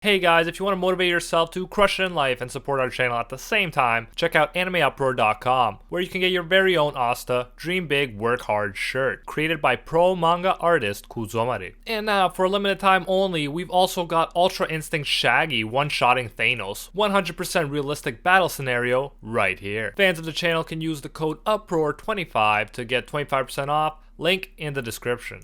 Hey guys, if you want to motivate yourself to crush it in life and support our channel at the same time, check out AnimeUproar.com, where you can get your very own Asta Dream Big Work Hard shirt, created by pro manga artist Kuzomari. And now, for a limited time only, we've also got Ultra Instinct Shaggy one-shotting Thanos, 100% realistic battle scenario right here. Fans of the channel can use the code UPROAR25 to get 25% off, link in the description.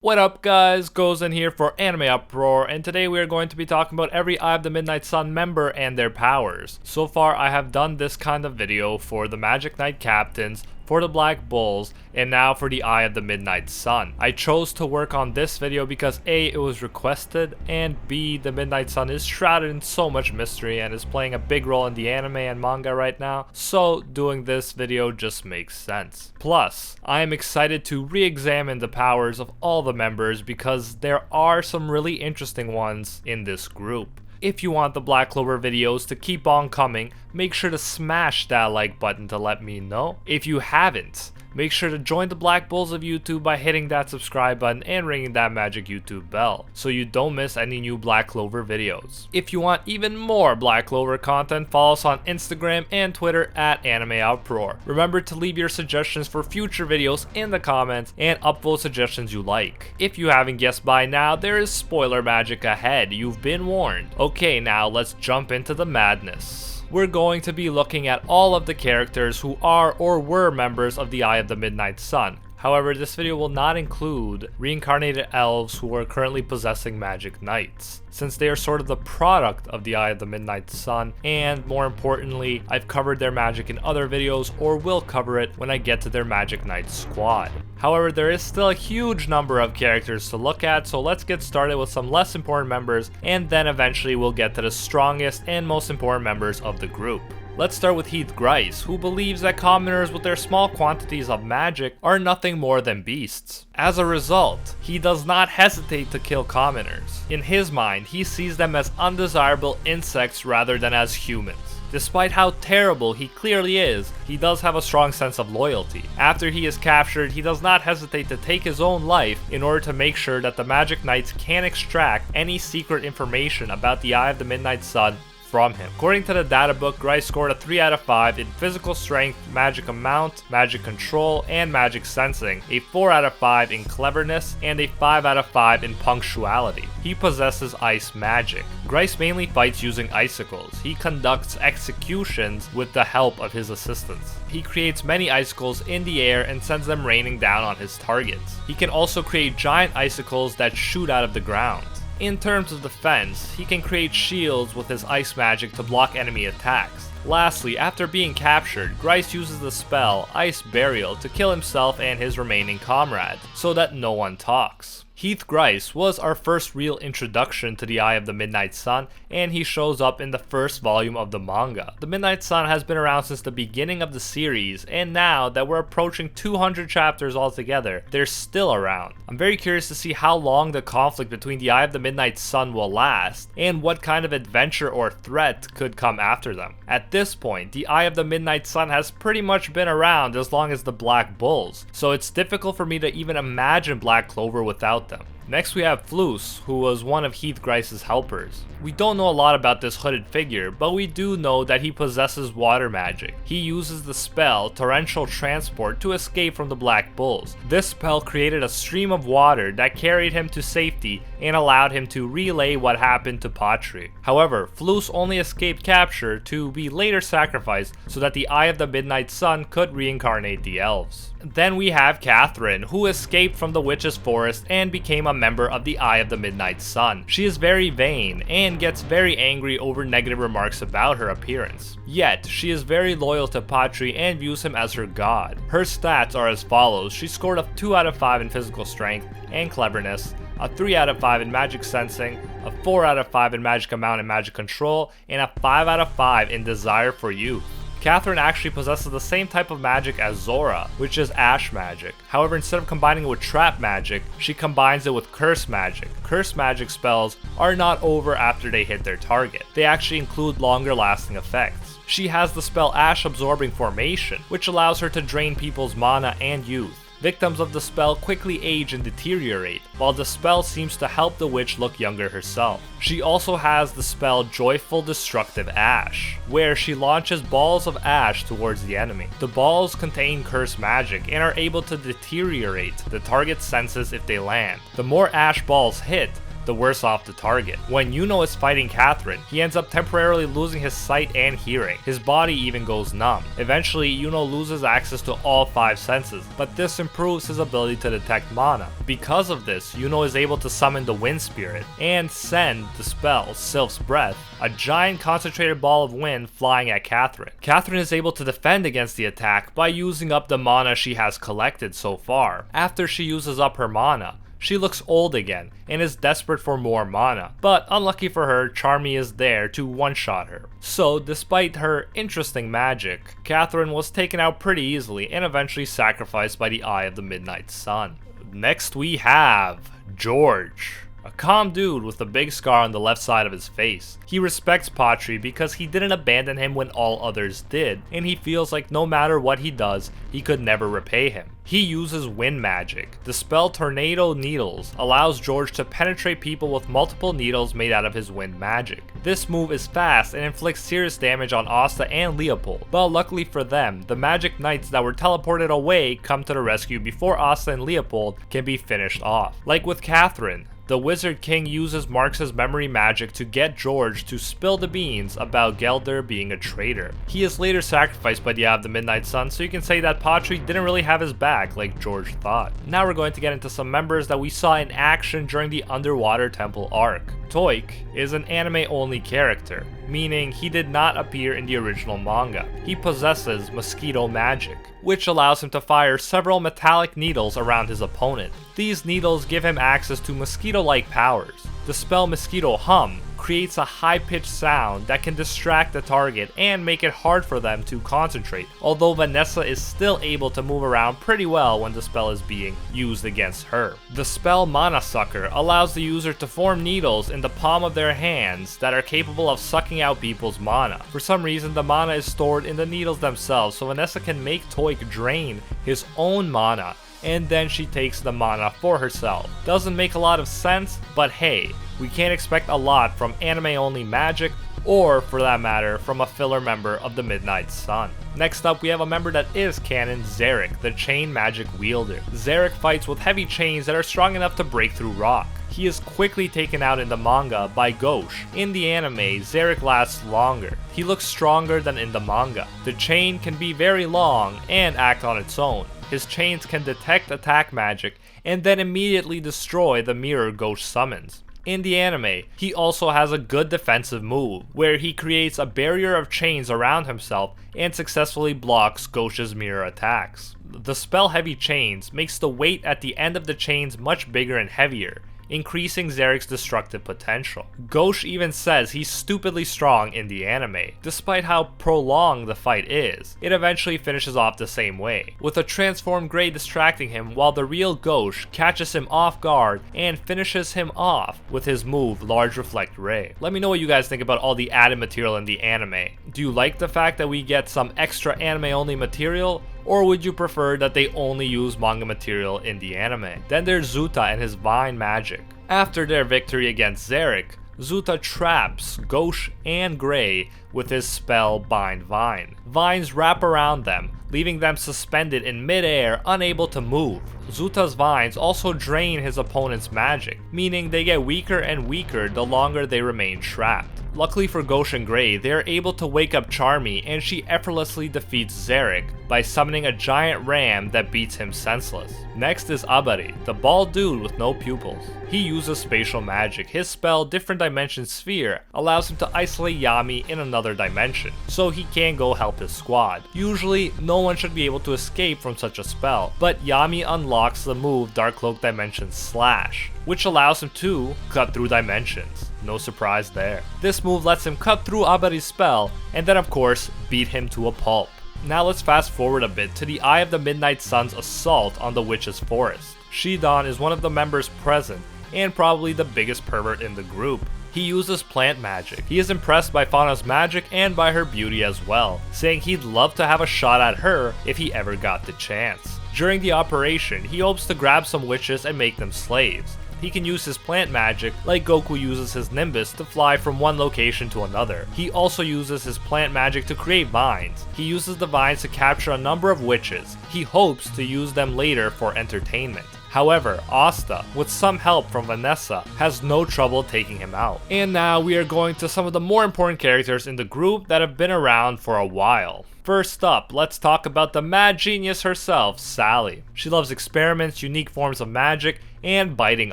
What up guys, Goes in here for AnimeUproar, and today we are going to be talking about every Eye of the Midnight Sun member and their powers. So far I have done this kind of video for the Magic Knight Captains, for the Black Bulls, and now for the Eye of the Midnight Sun. I chose to work on this video because A, it was requested, and B, the Midnight Sun is shrouded in so much mystery and is playing a big role in the anime and manga right now, so doing this video just makes sense. Plus, I am excited to re-examine the powers of all the members because there are some really interesting ones in this group. If you want the Black Clover videos to keep on coming, make sure to smash that like button to let me know. If you haven't, make sure to join the Black Bulls of YouTube by hitting that subscribe button and ringing that magic YouTube bell, so you don't miss any new Black Clover videos. If you want even more Black Clover content, follow us on Instagram and Twitter at AnimeUproar. Remember to leave your suggestions for future videos in the comments and upvote suggestions you like. If you haven't guessed by now, there is spoiler magic ahead, you've been warned. Okay, now let's jump into the madness. We're going to be looking at all of the characters who are or were members of the Eye of the Midnight Sun. However, this video will not include reincarnated elves who are currently possessing magic knights, since they are sort of the product of the Eye of the Midnight Sun, and more importantly, I've covered their magic in other videos or will cover it when I get to their magic knight squad. However, there is still a huge number of characters to look at, so let's get started with some less important members, and then eventually we'll get to the strongest and most important members of the group. Let's start with Heath Grace, who believes that commoners with their small quantities of magic are nothing more than beasts. As a result, he does not hesitate to kill commoners. In his mind, he sees them as undesirable insects rather than as humans. Despite how terrible he clearly is, he does have a strong sense of loyalty. After he is captured, he does not hesitate to take his own life in order to make sure that the Magic Knights can extract any secret information about the Eye of the Midnight Sun from him. According to the data book, Grace scored a 3 out of 5 in physical strength, magic amount, magic control, and magic sensing, a 4 out of 5 in cleverness, and a 5 out of 5 in punctuality. He possesses ice magic. Grace mainly fights using icicles. He conducts executions with the help of his assistants. He creates many icicles in the air and sends them raining down on his targets. He can also create giant icicles that shoot out of the ground. In terms of defense, he can create shields with his ice magic to block enemy attacks. Lastly, after being captured, Grace uses the spell Ice Burial to kill himself and his remaining comrades, so that no one talks. Heath Grace was our first real introduction to the Eye of the Midnight Sun, and he shows up in the first volume of the manga. The Midnight Sun has been around since the beginning of the series, and now that we're approaching 200 chapters altogether, they're still around. I'm very curious to see how long the conflict between the Eye of the Midnight Sun will last, and what kind of adventure or threat could come after them. At this point, the Eye of the Midnight Sun has pretty much been around as long as the Black Bulls, so it's difficult for me to even imagine Black Clover without them. Next we have Flus, who was one of Heath Grace's helpers. We don't know a lot about this hooded figure, but we do know that he possesses water magic. He uses the spell Torrential Transport to escape from the Black Bulls. This spell created a stream of water that carried him to safety and allowed him to relay what happened to Patri. However, Flus only escaped capture to be later sacrificed so that the Eye of the Midnight Sun could reincarnate the elves. Then we have Catherine, who escaped from the Witch's Forest and became a member of the Eye of the Midnight Sun. She is very vain and gets very angry over negative remarks about her appearance. Yet, she is very loyal to Patri and views him as her god. Her stats are as follows. She scored a 2 out of 5 in physical strength and cleverness, a 3 out of 5 in magic sensing, a 4 out of 5 in magic amount and magic control, and a 5 out of 5 in desire for youth. Catherine actually possesses the same type of magic as Zora, which is ash magic. However, instead of combining it with trap magic, she combines it with curse magic. Curse magic spells are not over after they hit their target. They actually include longer lasting effects. She has the spell Ash Absorbing Formation, which allows her to drain people's mana and youth. Victims of the spell quickly age and deteriorate, while the spell seems to help the witch look younger herself. She also has the spell Joyful Destructive Ash, where she launches balls of ash towards the enemy. The balls contain cursed magic and are able to deteriorate the target's senses if they land. The more ash balls hit, the worse off the target. When Yuno is fighting Catherine, he ends up temporarily losing his sight and hearing. His body even goes numb. Eventually, Yuno loses access to all 5 senses, but this improves his ability to detect mana. Because of this, Yuno is able to summon the Wind Spirit and send the spell Sylph's Breath, a giant concentrated ball of wind flying at Catherine. Catherine is able to defend against the attack by using up the mana she has collected so far. After she uses up her mana, she looks old again and is desperate for more mana, but unlucky for her, Charmy is there to one-shot her. So despite her interesting magic, Catherine was taken out pretty easily and eventually sacrificed by the Eye of the Midnight Sun. Next we have George. A calm dude with a big scar on the left side of his face. He respects Patri because he didn't abandon him when all others did, and he feels like no matter what he does, he could never repay him. He uses wind magic. The spell Tornado Needles allows George to penetrate people with multiple needles made out of his wind magic. This move is fast and inflicts serious damage on Asta and Leopold, but luckily for them, the magic knights that were teleported away come to the rescue before Asta and Leopold can be finished off. Like with Catherine, the Wizard King uses Marx's memory magic to get George to spill the beans about Gelder being a traitor. He is later sacrificed by the Eye of the Midnight Sun, so you can say that Patri didn't really have his back like George thought. Now we're going to get into some members that we saw in action during the Underwater Temple arc. Toik is an anime-only character, meaning he did not appear in the original manga. He possesses mosquito magic, which allows him to fire several metallic needles around his opponent. These needles give him access to mosquito-like powers. The spell Mosquito Hum creates a high-pitched sound that can distract the target and make it hard for them to concentrate, although Vanessa is still able to move around pretty well when the spell is being used against her. The spell Mana Sucker allows the user to form needles in the palm of their hands that are capable of sucking out people's mana. For some reason, the mana is stored in the needles themselves, so Vanessa can make Toik drain his own mana, and then she takes the mana for herself. Doesn't make a lot of sense, but hey, we can't expect a lot from anime-only magic, or for that matter, from a filler member of the Midnight Sun. Next up, we have a member that is canon, Zarek, the chain magic wielder. Zarek fights with heavy chains that are strong enough to break through rock. He is quickly taken out in the manga by Ghosh. In the anime, Zarek lasts longer. He looks stronger than in the manga. The chain can be very long and act on its own. His chains can detect attack magic and then immediately destroy the mirror Ghosh summons. In the anime, he also has a good defensive move, where he creates a barrier of chains around himself and successfully blocks Ghosh's mirror attacks. The spell Heavy Chains makes the weight at the end of the chains much bigger and heavier, increasing Zarek's destructive potential. Ghosh even says he's stupidly strong in the anime. Despite how prolonged the fight is, it eventually finishes off the same way, with a transformed Grey distracting him while the real Ghosh catches him off guard and finishes him off with his move Large Reflect Ray. Let me know what you guys think about all the added material in the anime. Do you like the fact that we get some extra anime only material? Or would you prefer that they only use manga material in the anime? Then there's Zuta and his Vine magic. After their victory against Zarek, Zuta traps Ghosh and Grey with his spell Bind Vine. Vines wrap around them, leaving them suspended in midair, unable to move. Zuta's vines also drain his opponent's magic, meaning they get weaker and weaker the longer they remain trapped. Luckily for Ghosh and Grey, they are able to wake up Charmy and she effortlessly defeats Zarek by summoning a giant ram that beats him senseless. Next is Abari, the bald dude with no pupils. He uses spatial magic. His spell Different Dimension Sphere allows him to isolate Yami in another dimension, so he can go help his squad. Usually, no one should be able to escape from such a spell, but Yami unlocks the move Dark Cloak Dimension Slash, which allows him to cut through dimensions. No surprise there. This move lets him cut through Abari's spell, and then of course, beat him to a pulp. Now let's fast forward a bit to the Eye of the Midnight Sun's assault on the Witch's Forest. Shidan is one of the members present, and probably the biggest pervert in the group. He uses plant magic. He is impressed by Fana's magic and by her beauty as well, saying he'd love to have a shot at her if he ever got the chance. During the operation, he hopes to grab some witches and make them slaves. He can use his plant magic, like Goku uses his Nimbus to fly from one location to another. He also uses his plant magic to create vines. He uses the vines to capture a number of witches. He hopes to use them later for entertainment. However, Asta, with some help from Vanessa, has no trouble taking him out. And now we are going to some of the more important characters in the group that have been around for a while. First up, let's talk about the mad genius herself, Sally. She loves experiments, unique forms of magic, and biting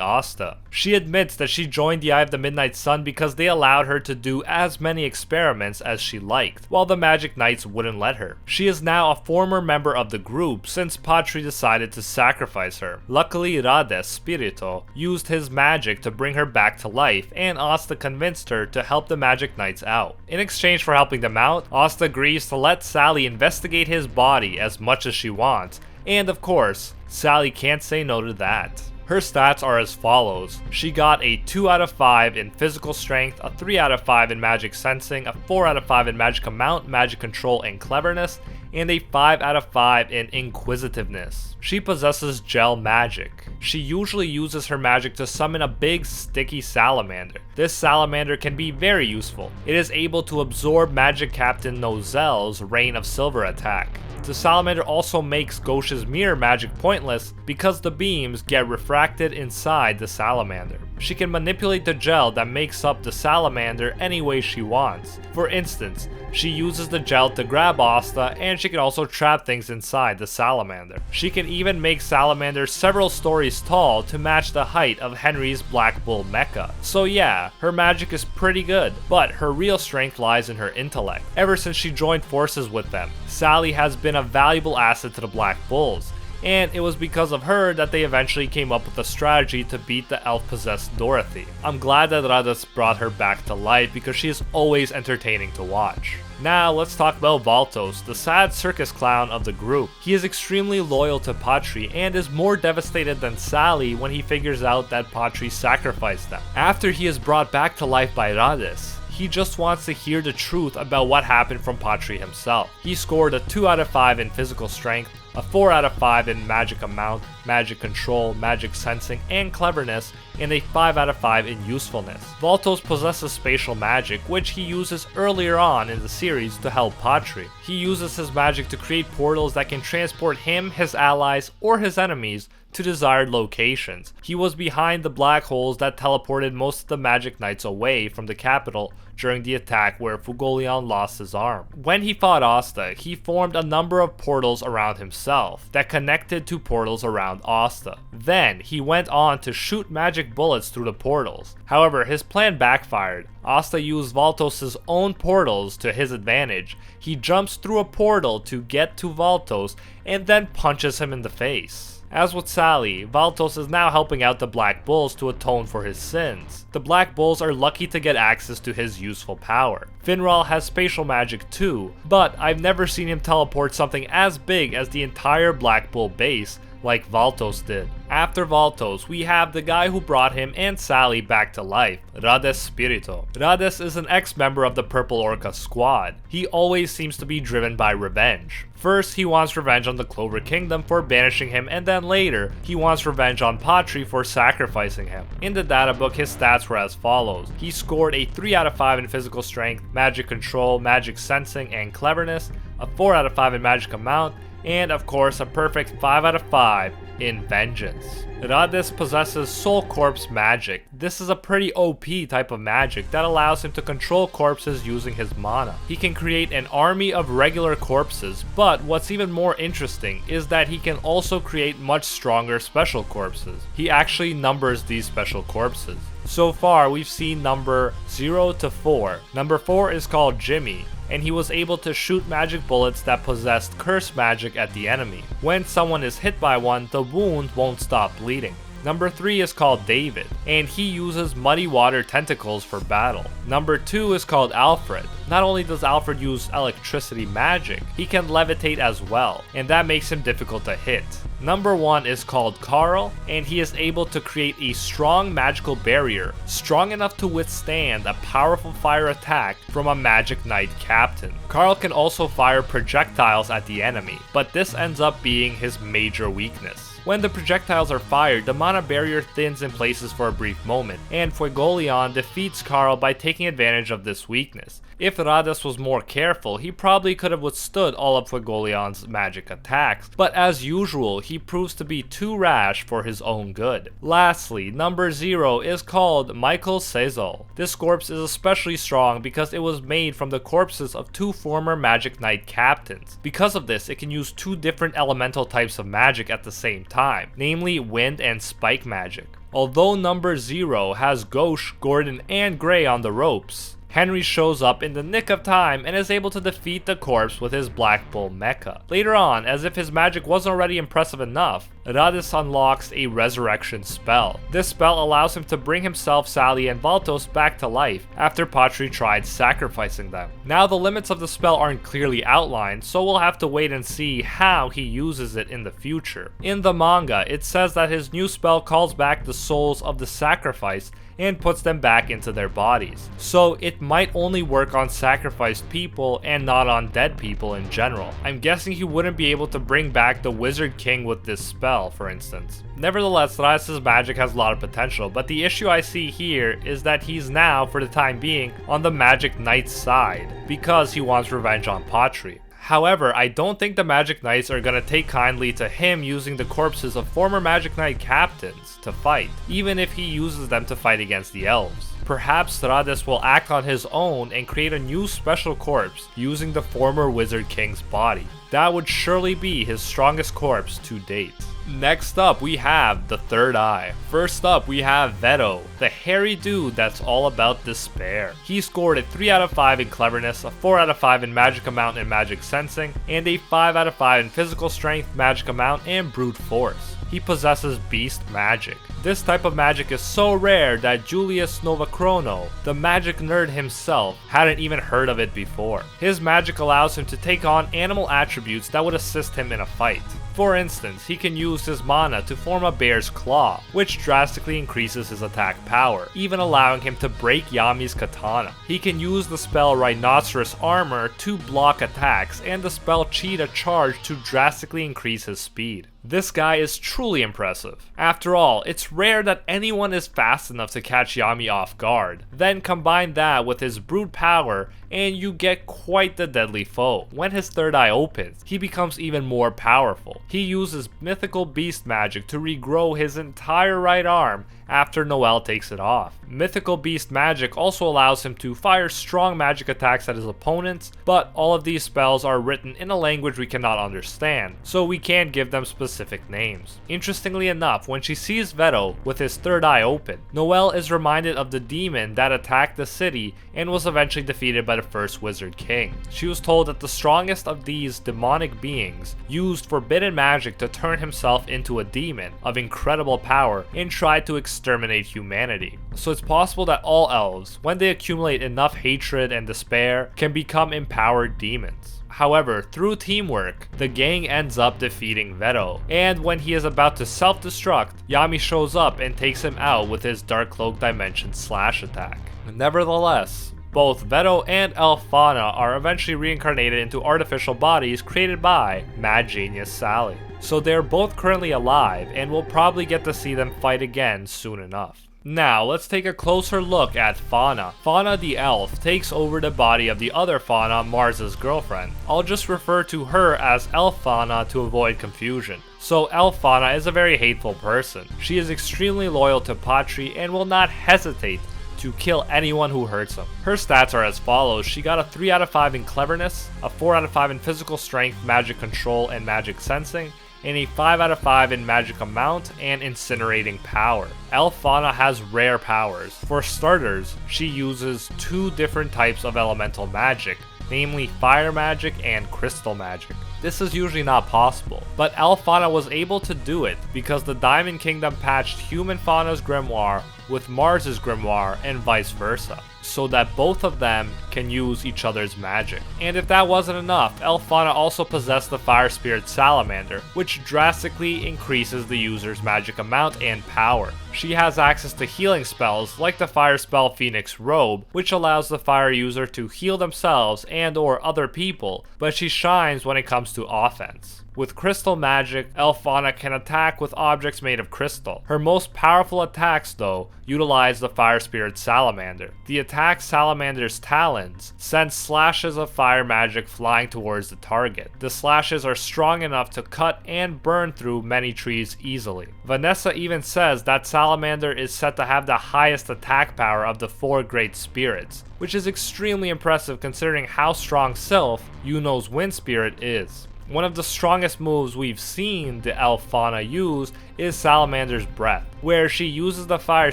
Asta. She admits that she joined the Eye of the Midnight Sun because they allowed her to do as many experiments as she liked, while the Magic Knights wouldn't let her. She is now a former member of the group since Patri decided to sacrifice her. Luckily, Rades Spirito used his magic to bring her back to life, and Asta convinced her to help the Magic Knights out. In exchange for helping them out, Asta agrees to let Sally investigate his body as much as she wants, and of course, Sally can't say no to that. Her stats are as follows. She got a 2 out of 5 in physical strength, a 3 out of 5 in magic sensing, a 4 out of 5 in magic amount, magic control, and cleverness, and a 5 out of 5 in inquisitiveness. She possesses gel magic. She usually uses her magic to summon a big sticky salamander. This salamander can be very useful. It is able to absorb Magic Captain Nozelle's Rain of Silver attack. The salamander also makes Gauche's mirror magic pointless because the beams get refracted inside the salamander. She can manipulate the gel that makes up the salamander any way she wants. For instance, she uses the gel to grab Asta, and she can also trap things inside the salamander. She can even make salamanders several stories tall to match the height of Henry's Black Bull mecha. So yeah, her magic is pretty good, but her real strength lies in her intellect. Ever since she joined forces with them, Sally has been a valuable asset to the Black Bulls, and it was because of her that they eventually came up with a strategy to beat the elf-possessed Dorothy. I'm glad that Rades brought her back to life because she is always entertaining to watch. Now let's talk about Valtos, the sad circus clown of the group. He is extremely loyal to Patri and is more devastated than Sally when he figures out that Patri sacrificed them. After he is brought back to life by Rades, he just wants to hear the truth about what happened from Patri himself. He scored a 2 out of 5 in physical strength, a 4 out of 5 in magic amount, magic control, magic sensing, and cleverness, and a 5 out of 5 in usefulness. Valtos possesses spatial magic, which he uses earlier on in the series to help Patri. He uses his magic to create portals that can transport him, his allies, or his enemies to desired locations. He was behind the black holes that teleported most of the Magic Knights away from the capital during the attack where Fugolion lost his arm. When he fought Asta, he formed a number of portals around himself that connected to portals around Asta. Then, he went on to shoot magic bullets through the portals. However, his plan backfired. Asta used Valtos' own portals to his advantage. He jumps through a portal to get to Valtos and then punches him in the face. As with Sally, Valtos is now helping out the Black Bulls to atone for his sins. The Black Bulls are lucky to get access to his useful power. Finral has spatial magic too, but I've never seen him teleport something as big as the entire Black Bull base like Valtos did. After Valtos, we have the guy who brought him and Sally back to life, Rades Spirito. Rades is an ex-member of the Purple Orca squad. He always seems to be driven by revenge. First, he wants revenge on the Clover Kingdom for banishing him, and then later, he wants revenge on Patri for sacrificing him. In the data book, his stats were as follows. He scored a 3 out of 5 in physical strength, magic control, magic sensing, and cleverness, a 4 out of 5 in magic amount, and of course a perfect 5 out of 5 in vengeance. Rades possesses Soul Corpse magic. This is a pretty OP type of magic that allows him to control corpses using his mana. He can create an army of regular corpses, but what's even more interesting is that he can also create much stronger special corpses. He actually numbers these special corpses. So far, we've seen number 0 to 4. Number 4 is called Jimmy, and he was able to shoot magic bullets that possessed curse magic at the enemy. When someone is hit by one, the wound won't stop bleeding. Number 3 is called David, and he uses muddy water tentacles for battle. Number 2 is called Alfred. Not only does Alfred use electricity magic, he can levitate as well, and that makes him difficult to hit. Number 1 is called Carl, and he is able to create a strong magical barrier, strong enough to withstand a powerful fire attack from a Magic Knight captain. Carl can also fire projectiles at the enemy, but this ends up being his major weakness. When the projectiles are fired, the mana barrier thins in places for a brief moment, and Fuegoleon defeats Carl by taking advantage of this weakness. If Rades was more careful, he probably could have withstood all of Fuegoleon's magic attacks, but as usual, he proves to be too rash for his own good. Lastly, number 0 is called Michael Sezol. This corpse is especially strong because it was made from the corpses of 2 former Magic Knight captains. Because of this, it can use 2 different elemental types of magic at the same time, namely wind and spike magic. Although number 0 has Gauche, Gordon, and Gray on the ropes, Henry shows up in the nick of time and is able to defeat the corpse with his Black Bull mecha. Later on, as if his magic wasn't already impressive enough, Rades unlocks a resurrection spell. This spell allows him to bring himself, Sally, and Valtos back to life after Patri tried sacrificing them. Now the limits of the spell aren't clearly outlined, so we'll have to wait and see how he uses it in the future. In the manga, it says that his new spell calls back the souls of the sacrificed and puts them back into their bodies. So it might only work on sacrificed people and not on dead people in general. I'm guessing he wouldn't be able to bring back the Wizard King with this spell, for instance. Nevertheless, Rades' magic has a lot of potential, but the issue I see here is that he's now, for the time being, on the Magic Knight's side, because he wants revenge on Patri. However, I don't think the Magic Knights are gonna take kindly to him using the corpses of former Magic Knight captains to fight, even if he uses them to fight against the elves. Perhaps Rades will act on his own and create a new special corpse using the former Wizard King's body. That would surely be his strongest corpse to date. Next up, we have the Third Eye. First up, we have Vetto, the hairy dude that's all about despair. He scored a 3 out of 5 in cleverness, a 4 out of 5 in magic amount and magic sensing, and a 5 out of 5 in physical strength, magic amount, and brute force. He possesses beast magic. This type of magic is so rare that Julius Novachrono, the magic nerd himself, hadn't even heard of it before. His magic allows him to take on animal attributes that would assist him in a fight. For instance, he can use his mana to form a bear's claw, which drastically increases his attack power, even allowing him to break Yami's katana. He can use the spell Rhinoceros Armor to block attacks, and the spell Cheetah Charge to drastically increase his speed. This guy is truly impressive. After all, it's rare that anyone is fast enough to catch Yami off guard. Then combine that with his brute power and you get quite the deadly foe. When his third eye opens, he becomes even more powerful. He uses mythical beast magic to regrow his entire right arm after Noel takes it off. Mythical beast magic also allows him to fire strong magic attacks at his opponents, but all of these spells are written in a language we cannot understand, so we can't give them specific names. Interestingly enough, when she sees Vetto with his third eye open, Noel is reminded of the demon that attacked the city and was eventually defeated by the first Wizard King. She was told that the strongest of these demonic beings used forbidden magic to turn himself into a demon of incredible power and tried to exterminate humanity. So it's possible that all elves, when they accumulate enough hatred and despair, can become empowered demons. However, through teamwork, the gang ends up defeating Vetto, and when he is about to self-destruct, Yami shows up and takes him out with his Dark Cloak Dimension slash attack. Nevertheless, both Vetto and Fana are eventually reincarnated into artificial bodies created by Mad Genius Sally. So they're both currently alive, and we'll probably get to see them fight again soon enough. Now, let's take a closer look at Fana. Fana the elf takes over the body of the other Fana, Mars's girlfriend. I'll just refer to her as Elf Fana to avoid confusion. So Elf Fana is a very hateful person. She is extremely loyal to Patri and will not hesitate to kill anyone who hurts him. Her stats are as follows. She got a 3 out of 5 in cleverness, a 4 out of 5 in physical strength, magic control, and magic sensing, and a 5 out of 5 in magic amount and incinerating power. Elf Fana has rare powers. For starters, she uses 2 different types of elemental magic, namely fire magic and crystal magic. This is usually not possible, but elf Fana was able to do it because the Diamond Kingdom patched human Fana's grimoire with Mars's grimoire and vice versa, so that both of them can use each other's magic. And if that wasn't enough, elf Fana also possessed the fire spirit salamander, which drastically increases the user's magic amount and power. She has access to healing spells like the fire spell Phoenix Robe, which allows the fire user to heal themselves and or other people, but she shines when it comes to offense. With crystal magic, elf Fana can attack with objects made of crystal. Her most powerful attacks, though, utilize the fire spirit salamander. The attack Salamander's talons send slashes of fire magic flying towards the target. The slashes are strong enough to cut and burn through many trees easily. Vanessa even says that Salamander is said to have the highest attack power of the 4 great spirits, which is extremely impressive considering how strong Sylph, Yuno's wind spirit, is. One of the strongest moves we've seen the elf Fana use is Salamander's Breath, where she uses the fire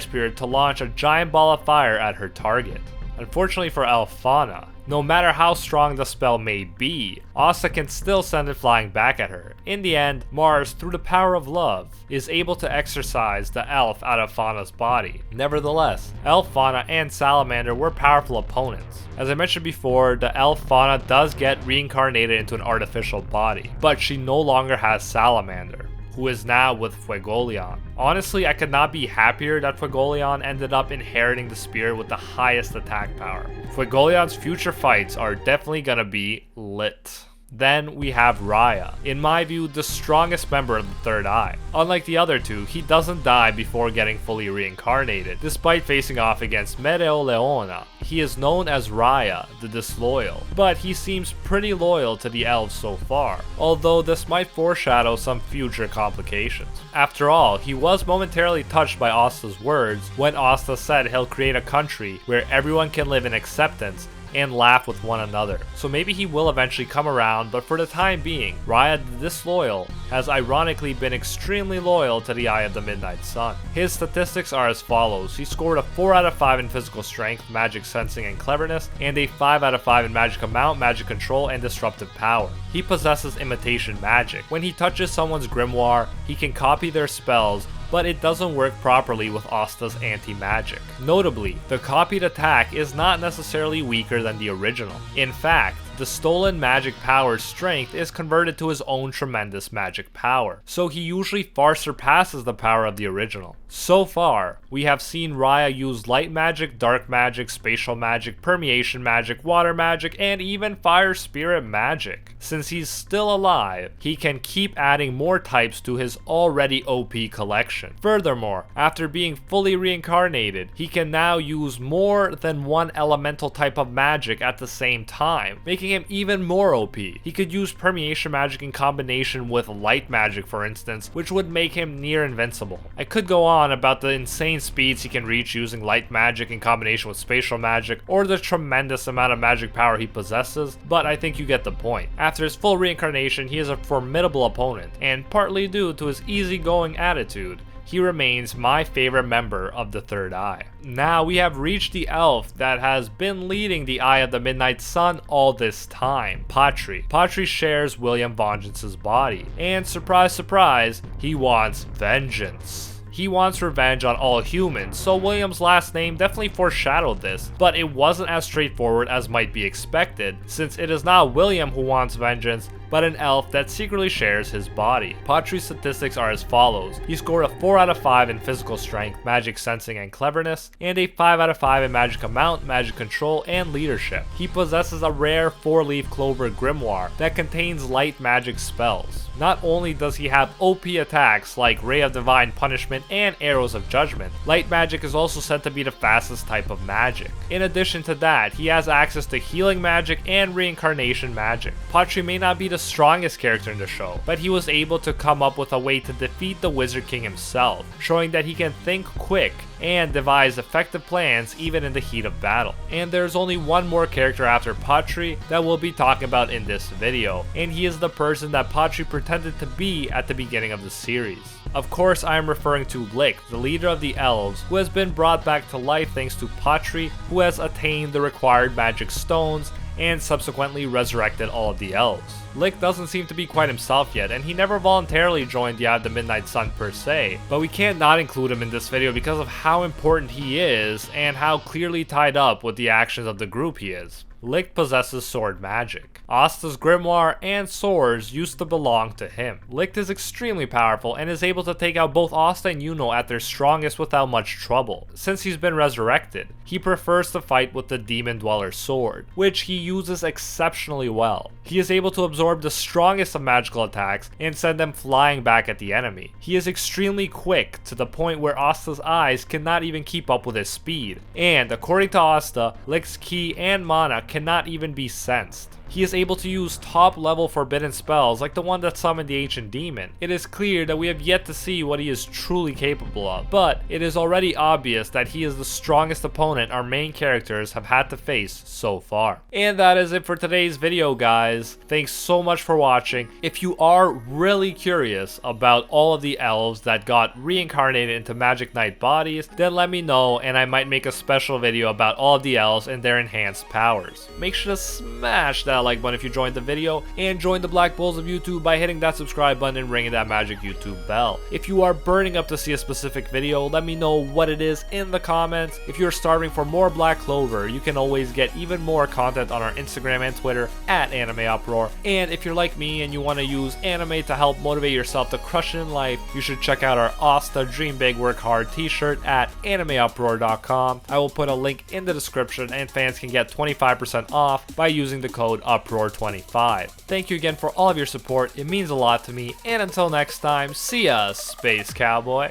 spirit to launch a giant ball of fire at her target. Unfortunately for elf Fana, no matter how strong the spell may be, Asta can still send it flying back at her. In the end, Mars, through the power of love, is able to exorcise the elf out of Fana's body. Nevertheless, elf Fana and Salamander were powerful opponents. As I mentioned before, the elf Fana does get reincarnated into an artificial body, but she no longer has Salamander, who is now with Fuegoleon. Honestly, I could not be happier that Fuegoleon ended up inheriting the spirit with the highest attack power. Fuegoleon's future fights are definitely gonna be lit. Then we have Rhya, in my view the strongest member of the Third Eye. Unlike the other two, he doesn't die before getting fully reincarnated, despite facing off against Mereoleona. He is known as Rhya, the disloyal, but he seems pretty loyal to the elves so far, although this might foreshadow some future complications. After all, he was momentarily touched by Asta's words when Asta said he'll create a country where everyone can live in acceptance and laugh with one another. So maybe he will eventually come around, but for the time being, Rhya the Disloyal has ironically been extremely loyal to the Eye of the Midnight Sun. His statistics are as follows. He scored a 4 out of 5 in physical strength, magic sensing, and cleverness, and a 5 out of 5 in magic amount, magic control, and disruptive power. He possesses imitation magic. When he touches someone's grimoire, he can copy their spells, but it doesn't work properly with Asta's anti-magic. Notably, the copied attack is not necessarily weaker than the original. In fact, the stolen magic power's strength is converted to his own tremendous magic power, so he usually far surpasses the power of the original. So far, we have seen Rhya use light magic, dark magic, spatial magic, permeation magic, water magic, and even fire spirit magic. Since he's still alive, he can keep adding more types to his already OP collection. Furthermore, after being fully reincarnated, he can now use more than one elemental type of magic at the same time, making him even more OP. He could use permeation magic in combination with light magic, for instance, which would make him near invincible. I could go on about the insane speeds he can reach using light magic in combination with spatial magic, or the tremendous amount of magic power he possesses, but I think you get the point. After his full reincarnation, he is a formidable opponent, and partly due to his easygoing attitude, he remains my favorite member of the Third Eye. Now we have reached the elf that has been leading the Eye of the Midnight Sun all this time, Patri. Patri shares William Vengeance's body, and surprise surprise, he wants vengeance. He wants revenge on all humans, so William's last name definitely foreshadowed this, but it wasn't as straightforward as might be expected, since it is not William who wants vengeance, but an elf that secretly shares his body. Patri's statistics are as follows. He scored a 4 out of 5 in physical strength, magic sensing, and cleverness, and a 5 out of 5 in magic amount, magic control, and leadership. He possesses a rare 4-leaf Clover grimoire that contains light magic spells. Not only does he have OP attacks like Ray of Divine Punishment and Arrows of Judgment, light magic is also said to be the fastest type of magic. In addition to that, he has access to healing magic and reincarnation magic. Patri may not be the strongest character in the show, but he was able to come up with a way to defeat the Wizard King himself, showing that he can think quick and devise effective plans even in the heat of battle. And there's only one more character after Patri that we'll be talking about in this video, and he is the person that Patri pretended to be at the beginning of the series. Of course, I am referring to Licht, the leader of the elves, who has been brought back to life thanks to Patri, who has attained the required magic stones and subsequently resurrected all of the elves. Licht doesn't seem to be quite himself yet, and he never voluntarily joined the Eye of the Midnight Sun per se, but we can't not include him in this video because of how important he is and how clearly tied up with the actions of the group he is. Licht possesses sword magic. Asta's grimoire and swords used to belong to him. Licht is extremely powerful and is able to take out both Asta and Yuno at their strongest without much trouble. Since he's been resurrected, he prefers to fight with the Demon Dweller's sword, which he uses exceptionally well. He is able to absorb the strongest of magical attacks and send them flying back at the enemy. He is extremely quick to the point where Asta's eyes cannot even keep up with his speed, and according to Asta, Licht's ki and mana cannot even be sensed. He is able to use top level forbidden spells like the one that summoned the ancient demon. It is clear that we have yet to see what he is truly capable of, but it is already obvious that he is the strongest opponent our main characters have had to face so far. And that is it for today's video, guys. Thanks so much for watching. If you are really curious about all of the elves that got reincarnated into Magic Knight bodies, then let me know and I might make a special video about all of the elves and their enhanced powers. Make sure to smash that like button if you joined the video, and join the Black Bulls of YouTube by hitting that subscribe button and ringing that magic YouTube bell. If you are burning up to see a specific video, let me know what it is in the comments. If you're starving for more Black Clover, you can always get even more content on our Instagram and Twitter at AnimeUproar. And if you're like me and you want to use anime to help motivate yourself to crush it in life, you should check out our Asta Dream Big Work Hard t-shirt at AnimeUproar.com. I will put a link in the description, and fans can get 25% off by using the code UPROAR25. Thank you again for all of your support, it means a lot to me, and until next time, see ya, Space Cowboy.